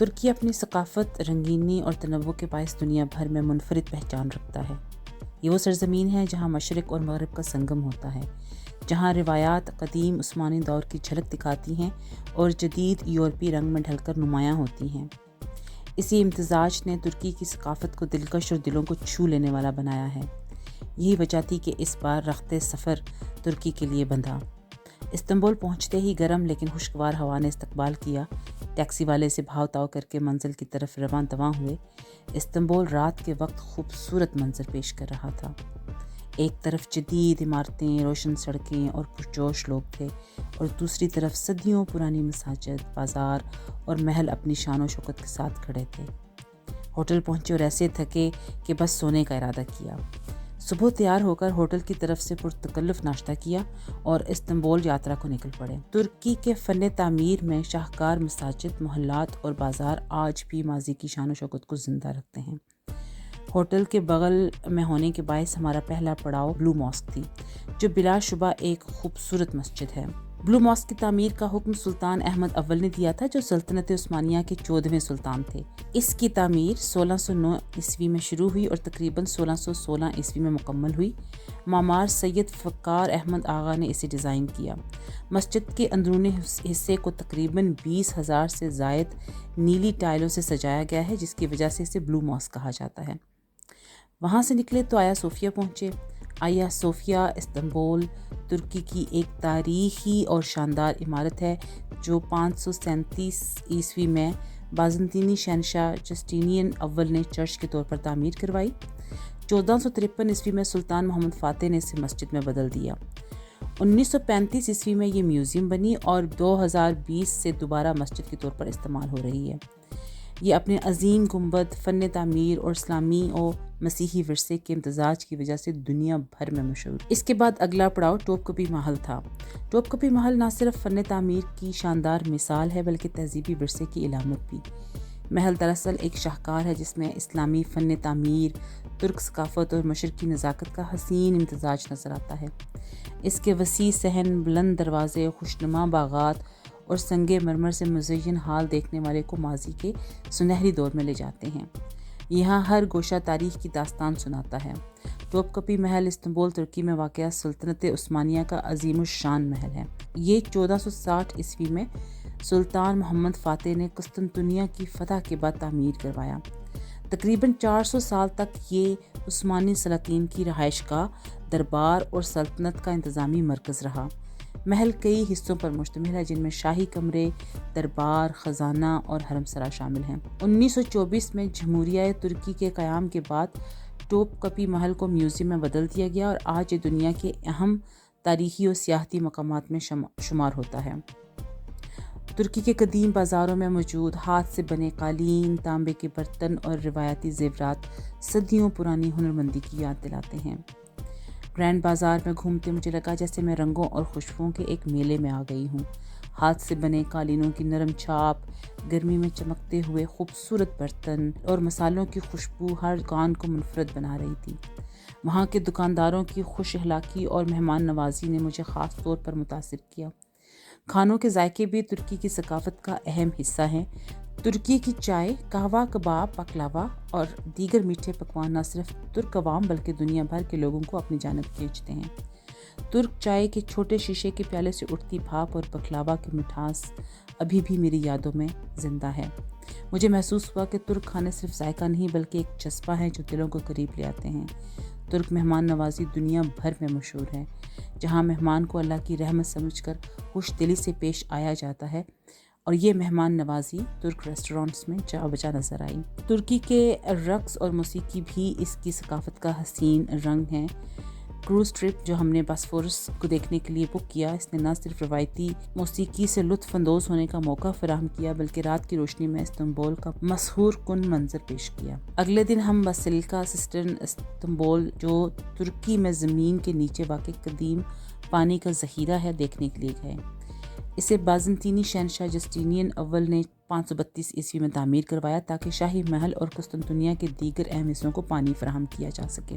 ترکی اپنی ثقافت، رنگینی اور تنوع کے باعث دنیا بھر میں منفرد پہچان رکھتا ہے۔ یہ وہ سرزمین ہے جہاں مشرق اور مغرب کا سنگم ہوتا ہے، جہاں روایات قدیم عثمانی دور کی جھلک دکھاتی ہیں اور جدید یورپی رنگ میں ڈھل کر نمایاں ہوتی ہیں۔ اسی امتزاج نے ترکی کی ثقافت کو دلکش اور دلوں کو چھو لینے والا بنایا ہے۔ یہی وجہ تھی کہ اس بار رخت سفر ترکی کے لیے بندھا۔ استنبول پہنچتے ہی گرم لیکن خوشگوار ہوا نے استقبال کیا۔ ٹیکسی والے سے بھاؤ تاؤ کر کے منزل کی طرف رواں دواں ہوئے۔ استنبول رات کے وقت خوبصورت منظر پیش کر رہا تھا۔ ایک طرف جدید عمارتیں، روشن سڑکیں اور پرجوش لوگ تھے، اور دوسری طرف صدیوں پرانی مساجد، بازار اور محل اپنی شان و شوکت کے ساتھ کھڑے تھے۔ ہوٹل پہنچے اور ایسے تھکے کہ بس سونے کا ارادہ کیا۔ صبح تیار ہو کر ہوٹل کی طرف سے پرتکلف ناشتہ کیا اور استنبول یاترا کو نکل پڑے۔ ترکی کے فن تعمیر میں شاہکار مساجد، محلات اور بازار آج بھی ماضی کی شان و شوکت کو زندہ رکھتے ہیں۔ ہوٹل کے بغل میں ہونے کے باعث ہمارا پہلا پڑاؤ بلو ماسک تھی، جو بلا شبہ ایک خوبصورت مسجد ہے۔ بلو ماسک کی تعمیر کا حکم سلطان احمد اول نے دیا تھا، جو سلطنت عثمانیہ کے 14ویں سلطان تھے۔ اس کی تعمیر 1609 عیسوی میں شروع ہوئی اور تقریباً 1616 عیسوی میں مکمل ہوئی۔ معمار سید فقار احمد آغا نے اسے ڈیزائن کیا۔ مسجد کے اندرونی حصے کو تقریباً 20,000 سے زائد نیلی ٹائلوں سے سجایا گیا ہے، جس کی وجہ سے اسے بلو ماسک کہا جاتا ہے۔ وہاں سے نکلے تو آیا صوفیہ پہنچے۔ آیا صوفیہ استنبول ترکی کی ایک تاریخی اور شاندار عمارت ہے، جو 537 عیسوی میں بازنطینی شہنشاہ جسٹینین اول نے چرچ کے طور پر تعمیر کروائی۔ 1453 عیسوی میں سلطان محمد فاتح نے اسے مسجد میں بدل دیا۔ 1935 عیسوی میں یہ میوزیم بنی اور 2020 سے دوبارہ مسجد کے طور پر استعمال ہو رہی ہے۔ یہ اپنے عظیم گنبد، فن تعمیر اور اسلامی و مسیحی ورثے کے امتزاج کی وجہ سے دنیا بھر میں مشہور۔ اس کے بعد اگلا پڑاؤ ٹوپ کپی محل تھا۔ ٹوپ کپی محل نہ صرف فن تعمیر کی شاندار مثال ہے بلکہ تہذیبی ورثے کی علامت بھی۔ محل دراصل ایک شاہکار ہے جس میں اسلامی فن تعمیر، ترک ثقافت اور مشرقی نزاکت کا حسین امتزاج نظر آتا ہے۔ اس کے وسیع صحن، بلند دروازے، خوشنما باغات اور سنگ مرمر سے مزین حال دیکھنے والے کو ماضی کے سنہری دور میں لے جاتے ہیں۔ یہاں ہر گوشہ تاریخ کی داستان سناتا ہے۔ ٹوپ کپی محل استنبول ترکی میں واقع سلطنت عثمانیہ کا عظیم الشان محل ہے۔ یہ 1460 عیسوی میں سلطان محمد فاتح نے قسطنطنیہ کی فتح کے بعد تعمیر کروایا۔ تقریباً 400 سال تک یہ عثمانی سلاطین کی رہائش گاہ، دربار اور سلطنت کا انتظامی مرکز رہا۔ محل کئی حصوں پر مشتمل ہے، جن میں شاہی کمرے، دربار، خزانہ اور حرم سرا شامل ہیں۔ 1924 میں جمہوریہ ترکی کے قیام کے بعد ٹوپ کپی محل کو میوزیم میں بدل دیا گیا اور آج یہ دنیا کے اہم تاریخی اور سیاحتی مقامات میں شمار ہوتا ہے۔ ترکی کے قدیم بازاروں میں موجود ہاتھ سے بنے قالین، تانبے کے برتن اور روایتی زیورات صدیوں پرانی ہنرمندی کی یاد دلاتے ہیں۔ گرینڈ بازار میں گھومتے مجھے لگا جیسے میں رنگوں اور خوشبوؤں کے ایک میلے میں آ گئی ہوں۔ ہاتھ سے بنے قالینوں کی نرم چھاپ، گرمی میں چمکتے ہوئے خوبصورت برتن اور مسالوں کی خوشبو ہر کان کو منفرد بنا رہی تھی۔ وہاں کے دکانداروں کی خوش اخلاقی اور مہمان نوازی نے مجھے خاص طور پر متاثر کیا۔ کھانوں کے ذائقے بھی ترکی کی ثقافت کا اہم حصہ ہیں۔ ترکی کی چائے، قہوہ، کباب، بکلاوا اور دیگر میٹھے پکوان نہ صرف ترک عوام بلکہ دنیا بھر کے لوگوں کو اپنی جانب کھینچتے ہیں۔ ترک چائے کے چھوٹے شیشے کے پیالے سے اٹھتی بھاپ اور بکلاوا کی مٹھاس ابھی بھی میری یادوں میں زندہ ہے۔ مجھے محسوس ہوا کہ ترک کھانے صرف ذائقہ نہیں بلکہ ایک جذبہ ہیں جو دلوں کو قریب لے آتے ہیں۔ ترک مہمان نوازی دنیا بھر میں مشہور ہے، جہاں مہمان کو اللہ کی رحمت سمجھ کر خوش دلی سے پیش آیا جاتا ہے، اور یہ مہمان نوازی ترک ریسٹورانٹس میں جا بجا نظر آئی۔ ترکی کے رقص اور موسیقی بھی اس کی ثقافت کا حسین رنگ ہے۔ کروز ٹرپ جو ہم نے باسفورس کو دیکھنے کے لیے بک کیا، اس نے نہ صرف روایتی موسیقی سے لطف اندوز ہونے کا موقع فراہم کیا بلکہ رات کی روشنی میں استنبول کا مسحور کن منظر پیش کیا۔ اگلے دن ہم باسیلیکا سسٹرن استنبول، جو ترکی میں زمین کے نیچے واقع قدیم پانی کا ذخیرہ ہے، دیکھنے کے لیے گئے۔ اسے بازنطینی شہنشاہ جسٹینین اول نے 532 عیسوی میں تعمیر کروایا تاکہ شاہی محل اور قسطنطنیہ کے دیگر اہم حصوں کو پانی فراہم کیا جا سکے۔